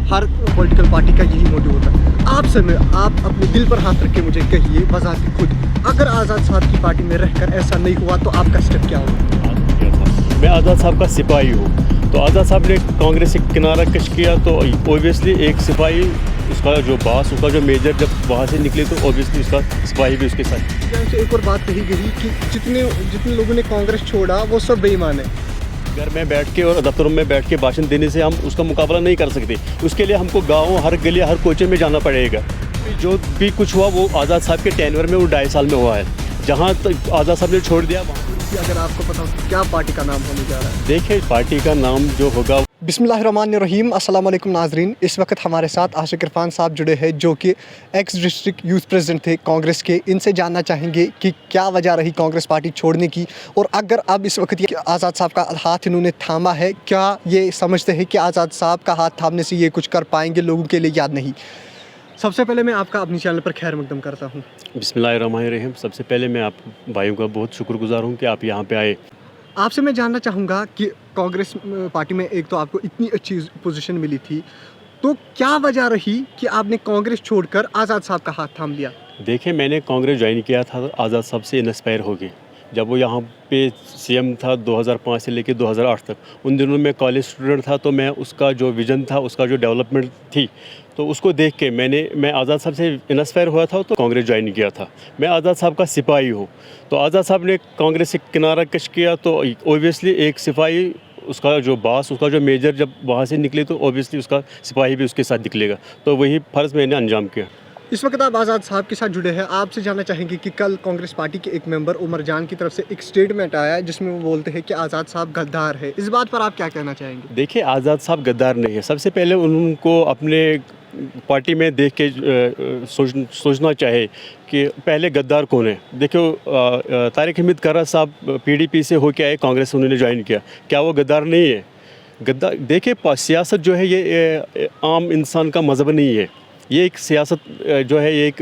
हर political party का यही motive होता है। आप समय आप अपने दिल पर हाथ रख के मुझे कहिए वजाहत खुद, अगर आज़ाद साहब की पार्टी में रहकर ऐसा नहीं हुआ तो आपका स्टेप क्या होगा? मैं आज़ाद साहब का सिपाही हूँ, तो आज़ाद साहब ने कांग्रेस से किनारा कश किया तो ओबियसली एक सिपाही, उसका जो बॉस, उसका जो मेजर जब वहाँ से निकले तो ओबियसली उसका सिपाही भी उसके साथ। यहाँ से एक और बात कही गई कि जितने लोगों ने कांग्रेस छोड़ा वो सब बेईमान है। घर में बैठ के और दफ्तरों में बैठ के भाषण देने से हम उसका मुकाबला नहीं कर सकते। उसके लिए हमको गाँव, हर गली, हर कोचे में जाना पड़ेगा। जो भी कुछ हुआ वो आज़ाद साहब के टेन्योर में वो 2.5 साल में हुआ है। जहाँ तक आज़ाद साहब ने छोड़ दिया वहाँ अगर आपको पता हो तो क्या पार्टी का नाम होने जा रहा है? देखिए, पार्टी का नाम जो होगा। बिस्मिल्लाहिर्रहमानिर्रहीम, अस्सलाम वालेकुम नाजरीन। इस वक्त हमारे साथ आशिक इरफान साहब जुड़े हैं जो कि एक्स डिस्ट्रिक्ट यूथ प्रेसिडेंट थे कांग्रेस के। इनसे जानना चाहेंगे कि क्या वजह रही कांग्रेस पार्टी छोड़ने की, और अगर अब इस वक्त ये आज़ाद साहब का हाथ इन्होंने थामा है, क्या ये समझते हैं कि आज़ाद साहब का हाथ थामने से ये कुछ कर पाएंगे लोगों के लिए, याद नहीं। सबसे पहले मैं आपका अपनी चैनल पर खैर मकदम करता हूँ। बिस्मिल्लाहिर्रहमानिर्रहीम। सबसे पहले मैं आप भाइयों का बहुत शुक्रगुजार हूँ कि आप यहाँ पे आए। आपसे मैं जानना चाहूँगा कि कांग्रेस पार्टी में एक तो आपको इतनी अच्छी पोजीशन मिली थी, तो क्या वजह रही कि आपने कांग्रेस छोड़कर आज़ाद साहब का हाथ थाम लिया? देखिए, मैंने कांग्रेस ज्वाइन किया था आज़ाद साहब से इंस्पायर होके। जब वो यहाँ पे सीएम था 2005 से लेकर 2008 तक, उन दिनों में कॉलेज स्टूडेंट था, तो मैं उसका जो विज़न था, उसका जो डेवलपमेंट थी, तो उसको देख के मैं आज़ाद साहब से इंस्पायर हुआ था, तो कांग्रेस ज्वाइन किया था। मैं आज़ाद साहब का सिपाही हूँ, तो आज़ाद साहब ने कांग्रेस से किनारा कश किया तो ओबियसली एक सिपाही, उसका जो बॉस, उसका जो मेजर जब वहाँ से निकले तो ओबियसली उसका सिपाही भी उसके साथ निकलेगा। तो वही फ़र्ज़ मैंने अंजाम किया। इस वक्त आप आज़ाद साहब के साथ जुड़े हैं। आपसे जानना चाहेंगे कि कल कांग्रेस पार्टी के एक मेंबर उमर जान की तरफ से एक स्टेटमेंट आया है जिसमें वो बोलते हैं कि आज़ाद साहब गद्दार है। इस बात पर आप क्या कहना चाहेंगे? देखिए, आज़ाद साहब गद्दार नहीं है। सबसे पहले उनको अपने पार्टी में देख के सोचना चाहिए कि पहले गद्दार कौन है। देखो, तारिक हमीद कर्रा साहब पीडीपी से होके आए, कांग्रेस उन्होंने ज्वाइन किया, क्या वो गद्दार नहीं है? गद्दार, देखिए, सियासत जो है ये आम इंसान का मज़हब नहीं है। ये एक सियासत जो है ये एक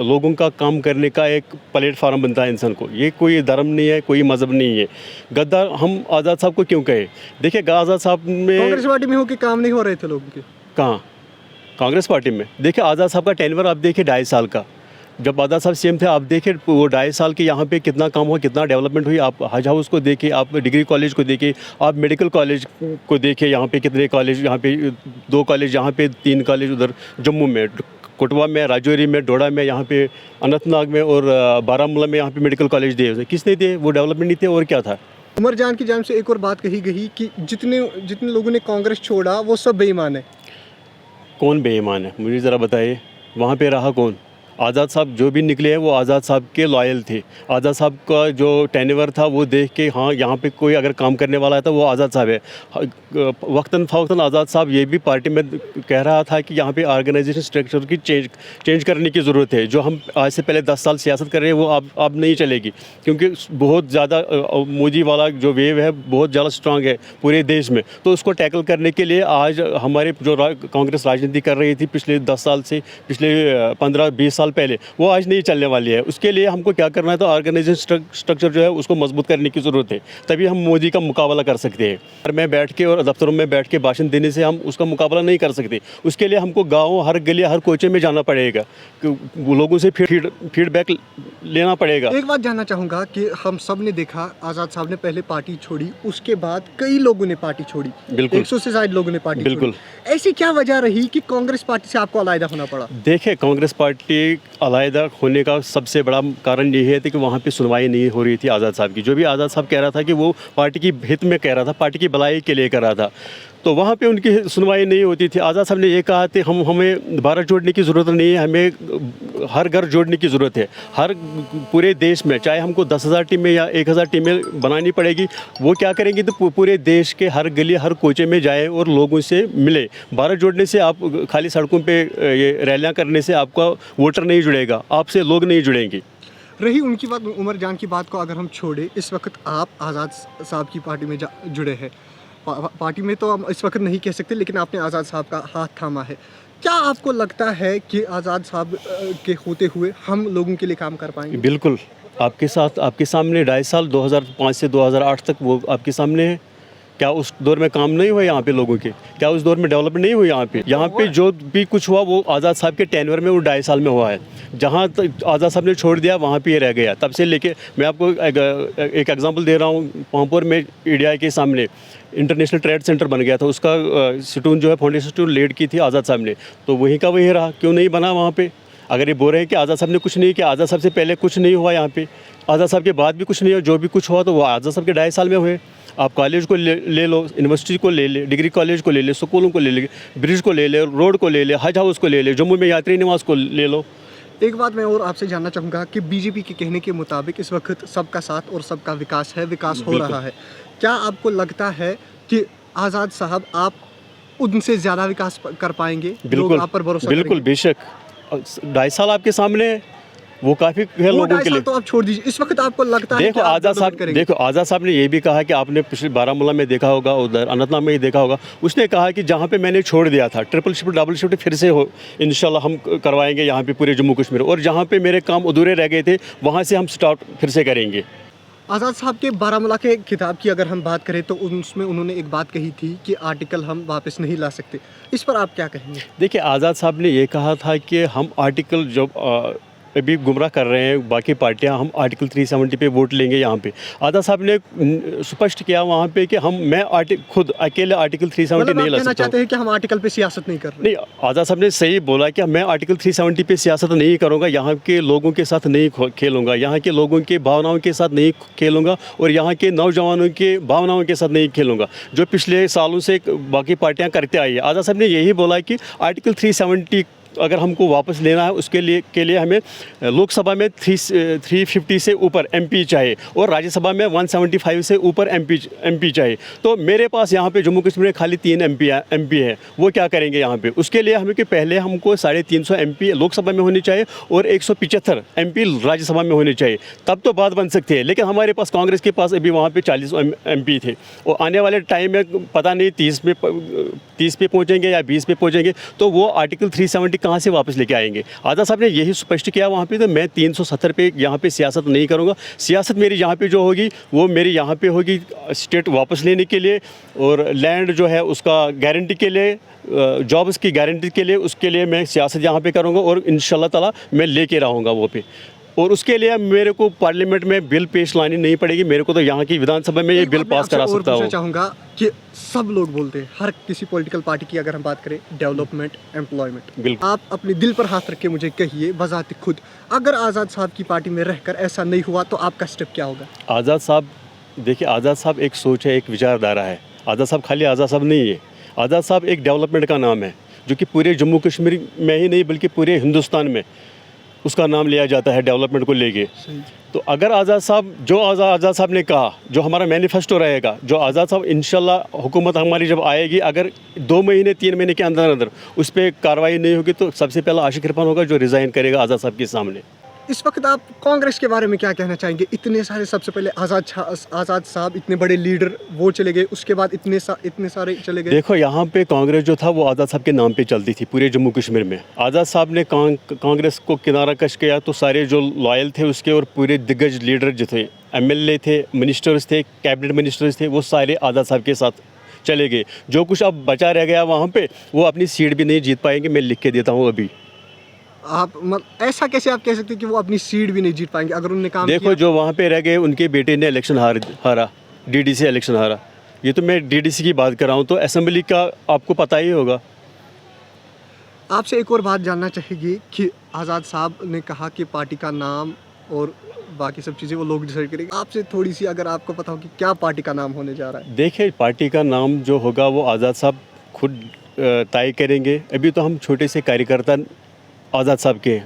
लोगों का काम करने का एक प्लेटफार्म बनता है इंसान को। ये कोई धर्म नहीं है, कोई मज़हब नहीं है। गद्दार हम आज़ाद साहब को क्यों कहें? देखिए, आज़ाद साहब में कांग्रेस पार्टी में होकर काम नहीं हो रहे थे लोगों के। कहाँ? कांग्रेस पार्टी में देखिए, आज़ाद साहब का टेन्योर आप देखिए 2.5 साल का। जब आज़ाद साहब सीएम थे, आप देखिए वो 2.5 साल के यहाँ पे कितना काम हुआ, कितना डेवलपमेंट हुई। आप हज हाउस को देखिए, आप डिग्री कॉलेज को देखिए, आप मेडिकल कॉलेज को देखिए। यहाँ पे कितने कॉलेज, यहाँ पे 2 कॉलेज, यहाँ पे 3 कॉलेज, उधर जम्मू में, कुटवा में, राजौरी में, डोडा में, यहाँ पे अनंतनाग में और बारामूला में यहाँ पे मेडिकल कॉलेज दिए। किसने दिए? वो डेवलपमेंट नहीं थे, और क्या था? उमर जान की जानिब से एक और बात कही गई कि जितने लोगों ने कांग्रेस छोड़ा वो सब बेईमान है। कौन बेईमान है? मुझे ज़रा बताइए, वहाँ पे रहा कौन? आज़ाद साहब जो भी निकले हैं वो आज़ाद साहब के लॉयल थे। आज़ाद साहब का जो टेन्योर था वो देख के, हाँ, यहाँ पे कोई अगर काम करने वाला है तो वो आज़ाद साहब है। वक्तन फ़वक्तन आज़ाद साहब ये भी पार्टी में कह रहा था कि यहाँ पे ऑर्गेनाइजेशन स्ट्रक्चर की चेंज करने की ज़रूरत है। जो हम आज से पहले 10 साल सियासत कर रहे हैं वो अब नहीं चलेगी, क्योंकि बहुत ज़्यादा मोदी वाला जो वेव है बहुत ज़्यादा स्ट्रांग है पूरे देश में। तो उसको टैकल करने के लिए आज हमारे जो कांग्रेस राजनीति कर रही थी पिछले 10 साल से, पिछले 15-20 साल पहले, वो आज नहीं चलने वाली है। उसके लिए हमको क्या करना है, तो ऑर्गेनाइजेशन स्ट्रक्चर जो है उसको मजबूत करने की ज़रूरत है, तभी हम मोदी का मुकाबला कर सकते हैं। घर में बैठ के और दफ्तरों में बैठ के भाषण देने से हम उसका मुकाबला नहीं कर सकते। उसके लिए हमको गाँव, हर गली, हर कोचे में जाना पड़ेगा, लोगों से फीडबैक लेना पड़ेगा। एक बात जानना चाहूँगा कि हम सब ने देखा आज़ाद साहब ने पहले पार्टी छोड़ी, उसके बाद कई लोगों ने पार्टी छोड़ी, 100 से ज़्यादा लोगों ने पार्टी छोड़ी। ऐसी क्या वजह रही कि कांग्रेस पार्टी से आपको अलग होना पड़ा? देखिए, कांग्रेस पार्टी अलग होने का सबसे बड़ा कारण यही है कि वहाँ पे सुनवाई नहीं हो रही थी आज़ाद साहब की। जो भी आज़ाद साहब कह रहा था कि वो पार्टी की हित में कह रहा था, पार्टी की भलाई के लिए कर रहा था, तो वहाँ पे उनकी सुनवाई नहीं होती थी। आज़ाद साहब ने ये कहा कि हमें भारत जोड़ने की ज़रूरत नहीं है, हमें हर घर जोड़ने की ज़रूरत है। हर पूरे देश में, चाहे हमको 10,000 टीमें या 1,000 टीमें बनानी पड़ेगी, वो क्या करेंगे तो पूरे देश के हर गली, हर कोचे में जाए और लोगों से मिले। भारत जोड़ने से आप खाली सड़कों पर ये रैलियाँ करने से आपका वोटर नहीं जुड़ेगा, आपसे लोग नहीं जुड़ेंगे। रही उनकी बात, उमर जान की बात को अगर हम छोड़े, इस वक्त आप आज़ाद साहब की पार्टी में जुड़े हैं। पार्टी में तो हम इस वक्त नहीं कह सकते, लेकिन आपने आज़ाद साहब का हाथ थामा है। क्या आपको लगता है कि आज़ाद साहब के होते हुए हम लोगों के लिए काम कर पाएंगे? बिल्कुल, आपके सामने 2.5 साल 2005 से 2008 तक वो आपके सामने है। क्या उस दौर में काम नहीं हुआ यहाँ पे लोगों के? क्या उस दौर में डेवलपमेंट नहीं हुई यहाँ पे? यहाँ पे जो भी कुछ हुआ वो आज़ाद साहब के टेन्योर में वो 2.5 साल में हुआ है। जहाँ तक आज़ाद साहब ने छोड़ दिया वहाँ पे ये रह गया। तब से लेके मैं आपको एक एग्जांपल दे रहा हूँ, पामपुर में ईडीआई के सामने इंटरनेशनल ट्रेड सेंटर बन गया था, उसका स्टोन जो है फाउंडेशन स्टोन लेड की थी आज़ाद साहब ने, तो वहीं का वहीं रहा, क्यों नहीं बना वहाँ पे? अगर ये बोल रहे हैं कि आज़ाद साहब ने कुछ नहीं किया, आज़ाद साहब से पहले कुछ नहीं हुआ यहाँ पे, आज़ाद साहब के बाद भी कुछ नहीं हुआ, जो भी कुछ हुआ तो वो आज़ाद साहब के 2.5 साल में हुए। आप कॉलेज को ले लो, यूनिवर्सिटी को ले ले, डिग्री कॉलेज को ले ले, स्कूलों को ले ले, ब्रिज को ले ले, रोड को ले ले, हज हाउस को ले ले, जम्मू में यात्री निवास को ले लो। एक बात मैं और आपसे जानना चाहूँगा कि बीजेपी के कहने के मुताबिक इस वक्त सबका साथ और सबका विकास है, विकास हो रहा है। क्या आपको लगता है कि आज़ाद साहब आप उनसे ज़्यादा विकास कर पाएंगे? लोग आप पर भरोसा बिल्कुल, बेशक 2.5 साल आपके सामने है, वो काफ़ी है लोगों के लिए। तो आप छोड़ दीजिए, इस वक्त आपको लगता है देखो आज़ाद साहब ने ये भी कहा कि आपने पिछले बारामूला में देखा होगा, उधर अनंतनाग में ही देखा होगा, उसने कहा कि जहाँ पे मैंने छोड़ दिया था ट्रिपल शिफ्ट डबल शिफ्ट फिर से हो इंशाल्लाह हम करवाएंगे यहाँ पे पूरे जम्मू कश्मीर, और जहाँ पे मेरे काम अधूरे रह गए थे वहाँ से हम स्टार्ट फिर से करेंगे। आज़ाद साहब के बारामूला के खिताब की अगर हम बात करें तो उसमें उन्होंने एक बात कही थी कि आर्टिकल हम वापस नहीं ला सकते, इस पर आप क्या कहेंगे? देखिए आज़ाद साहब ने ये कहा था कि हम आर्टिकल जो अभी गुमराह कर रहे हैं बाकी पार्टियां, हम आर्टिकल 370 पे वोट लेंगे यहाँ पे। आज़ाद साहब ने स्पष्ट किया वहाँ पे कि मैं खुद अकेले आर्टिकल 370 नहीं ला सकता। चाहते हैं कि हम आर्टिकल पे सियासत नहीं कर रहे? नहीं, आज़ाद साहब ने सही बोला कि मैं आर्टिकल 370 पे सियासत नहीं करूँगा, यहाँ के लोगों के साथ नहीं खेलूँगा, यहाँ के लोगों के भावनाओं के साथ नहीं खेलूँगा, और यहाँ के नौजवानों के भावनाओं के साथ नहीं खेलूँगा, जो पिछले सालों से बाकी पार्टियाँ करते आई है। आज़ाद साहब ने यही बोला कि आर्टिकल 370 अगर हमको वापस लेना है उसके लिए हमें लोकसभा में 350 से ऊपर एमपी चाहिए और राज्यसभा में 175 से ऊपर एमपी चाहिए। तो मेरे पास यहाँ पे जम्मू कश्मीर में खाली 3 एमपी है, वो क्या करेंगे यहाँ पे? उसके लिए हमें कि पहले हमको 350 एमपी लोकसभा में होनी चाहिए और 175 एमपी राज्यसभा में होने चाहिए, तब तो बात बन सकती है। लेकिन हमारे पास कांग्रेस के पास अभी वहाँ पर 40 एमपी थे, और आने वाले टाइम में पता नहीं 30 पे पहुँचेंगे या 20 पे पहुँचेंगे, तो वो आर्टिकल 370 कहाँ से वापस लेके आएंगे? आज़ाद साहब ने यही स्पष्ट किया वहाँ पे, तो मैं 370 पे यहाँ पे सियासत नहीं करूँगा। सियासत मेरी यहाँ पे जो होगी वो मेरी यहाँ पे होगी स्टेट वापस लेने के लिए, और लैंड जो है उसका गारंटी के लिए, जॉब्स की गारंटी के लिए, उसके लिए मैं सियासत यहाँ पे करूँगा, और इंशाल्लाह ताला मैं लेके रहूँगा वो पे। और उसके लिए मेरे को पार्लियामेंट में बिल पेश लानी नहीं पड़ेगी, मेरे को तो यहाँ की विधानसभा में ये बिल पास करा सकता हूँ। चाहूँगा कि सब लोग बोलते हैं, हर किसी पॉलिटिकल पार्टी की अगर हम बात करें, डेवलपमेंट, एम्प्लॉयमेंट, बिल्कुल। आप अपने दिल पर हाथ रख के मुझे कहिए वजाहत खुद, अगर आज़ाद साहब की पार्टी में रहकर ऐसा नहीं हुआ तो आपका स्टेप क्या होगा? आज़ाद साहब, देखिए आज़ाद साहब एक सोच है, एक विचारधारा है। आज़ाद साहब खाली आज़ाद साहब नहीं है, आज़ाद साहब एक डेवलपमेंट का नाम है, जो कि पूरे जम्मू कश्मीर में ही नहीं बल्कि पूरे हिंदुस्तान में उसका नाम लिया जाता है डेवलपमेंट को लेके। तो अगर आज़ाद साहब ने कहा, जो हमारा मैनिफेस्टो रहेगा, जो आज़ाद साहब इंशाल्लाह हुकूमत हमारी जब आएगी, अगर 2 महीने 3 महीने के अंदर अंदर उस पर कार्रवाई नहीं होगी तो सबसे पहला आशिक इरफान होगा जो रिज़ाइन करेगा आज़ाद साहब के सामने। इस वक्त आप कांग्रेस के बारे में क्या कहना चाहेंगे? इतने सारे, सबसे पहले आज़ाद साहब इतने बड़े लीडर वो चले गए, उसके बाद इतने सारे चले गए। देखो यहाँ पे कांग्रेस जो था वो आज़ाद साहब के नाम पे चलती थी पूरे जम्मू कश्मीर में। आज़ाद साहब ने कांग्रेस को किनारा कश किया तो सारे जो लॉयल थे उसके और पूरे दिग्गज लीडर जो थे, MLA थे, मिनिस्टर्स थे, कैबिनेट मिनिस्टर्स थे, वो सारे आज़ाद साहब के साथ चले गए। जो कुछ अब बचा रह गया वहाँ पे, वो अपनी सीट भी नहीं जीत पाएंगे, मैं लिख के देता हूँ अभी। आप ऐसा कैसे आप कह सकते हैं कि वो अपनी सीट भी नहीं जीत पाएंगे अगर उन्होंने काम देखो किया? जो वहाँ पे रह गए उनके बेटे ने इलेक्शन हारा, DDC इलेक्शन हारा। ये तो मैं DDC की बात कर रहा हूँ, तो असेंबली का आपको पता ही होगा। आपसे एक और बात जानना चाहेगी कि आज़ाद साहब ने कहा कि पार्टी का नाम और बाकी सब चीज़ें वो लोग डिसाइड करेंगे। आपसे थोड़ी सी अगर आपको पता हो कि क्या पार्टी का नाम होने जा रहा है? देखिए पार्टी का नाम जो होगा वो आज़ाद साहब खुद तय करेंगे। अभी तो हम छोटे से कार्यकर्ता आज़ाद साहब के,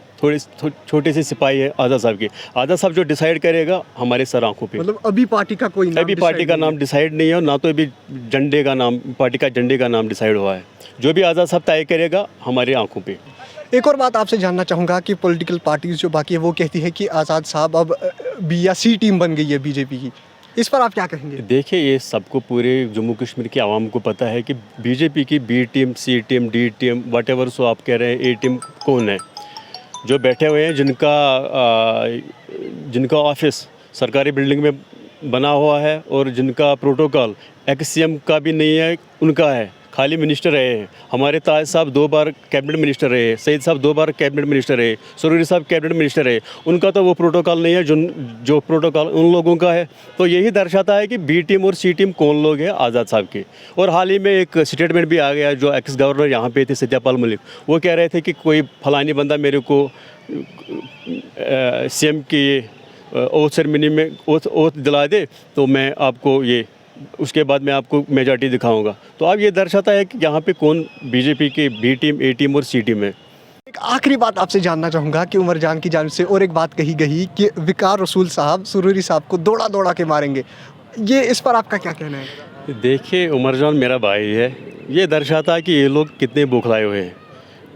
छोटे से सिपाही है आज़ाद साहब के। आज़ाद साहब जो डिसाइड करेगा हमारे सर आंखों पे। मतलब अभी पार्टी का कोई नाम, अभी पार्टी का नाम डिसाइड नहीं है, ना तो अभी झंडे का नाम, पार्टी का झंडे का नाम डिसाइड हुआ है। जो भी आज़ाद साहब तय करेगा हमारे आंखों पे। एक और बात आपसे जानना चाहूँगा कि पॉलिटिकल पार्टीज जो बाकी है वो कहती है कि आज़ाद साहब अब B या C टीम बन गई है बीजेपी की, इस पर आप क्या कहेंगे? देखिए ये सबको पूरे जम्मू कश्मीर की आवाम को पता है कि बीजेपी की B team, C team, D team, what ever so आप कह रहे हैं, A टीम कौन है? जो बैठे हुए हैं, जिनका ऑफिस सरकारी बिल्डिंग में बना हुआ है और जिनका प्रोटोकॉल एक्स सीएम का भी नहीं है, उनका है, खाली मिनिस्टर रहे हैं। हमारे ताज साहब 2 बार कैबिनेट मिनिस्टर रहे, सईद साहब 2 बार कैबिनेट मिनिस्टर रहे, सुरूरी साहब कैबिनेट मिनिस्टर रहे। उनका तो वो प्रोटोकॉल नहीं है जो प्रोटोकॉल उन लोगों का है। तो यही दर्शाता है कि बी टीम और सी टीम कौन लोग हैं आज़ाद साहब के। और हाल ही में एक स्टेटमेंट भी आ गया, जो एक्स गवर्नर यहाँ पे थे सत्यपाल मलिक, वो कह रहे थे कि कोई फलानी बंदा मेरे को सीएम की ओथ सेरेमनी में ओथ दिला दे तो मैं आपको ये, उसके बाद मैं आपको मेजॉरिटी दिखाऊंगा। तो अब ये दर्शाता है कि यहाँ पे कौन बीजेपी के बी टीम, ए टीम और सी टीम है। एक आखिरी बात आपसे जानना चाहूँगा कि उमर जान की जानिब से और एक बात कही गई कि विकार रसूल साहब सुरूरी साहब को दौड़ा दौड़ा के मारेंगे, ये इस पर आपका क्या कहना है? देखिए, उमर जान मेरा भाई है, ये दर्शाता है कि ये लोग कितने बौखलाए हुए हैं।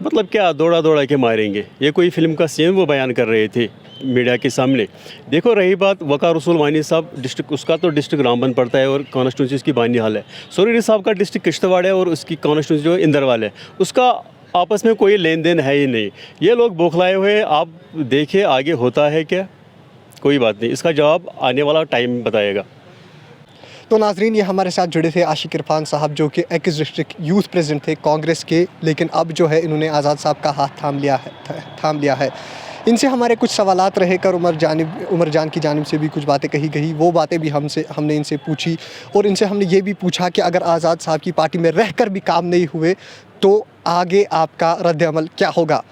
मतलब क्या दौड़ा दौड़ा के मारेंगे, ये कोई फिल्म का सीन वो बयान कर रहे थे मीडिया के सामने। देखो, रही बात वकार रसूल वानी साहब, डिस्ट्रिक्ट उसका तो डिस्ट्रिक्ट रामबन पड़ता है और कॉन्स्टिट्यूंसी उसकी बानीहाल है। सुरूरी साहब का डिस्ट्रिक्ट किश्तवाड़ है और उसकी कॉन्स्टिट्यूंसी जो इंदरवाल है, उसका आपस में कोई लेन देन है ही नहीं। ये लोग बौखलाए हुए हैं। आप देखिए आगे होता है क्या, कोई बात नहीं, इसका जवाब आने वाला टाइम बताएगा। तो नाजरीन, ये हमारे साथ जुड़े थे आशिक इरफान साहब, जो कि एक्स डिस्ट्रिक्ट यूथ प्रेसिडेंट थे कांग्रेस के, लेकिन अब जो है इन्होंने आज़ाद साहब का हाथ थाम लिया है। इनसे हमारे कुछ सवालात रहे कर उमर जान की जानिब से भी कुछ बातें कही गई, वो बातें भी हमने इनसे पूछी। और इनसे हमने ये भी पूछा कि अगर आज़ाद साहब की पार्टी में रहकर भी काम नहीं हुए तो आगे आपका रद्द अमल क्या होगा।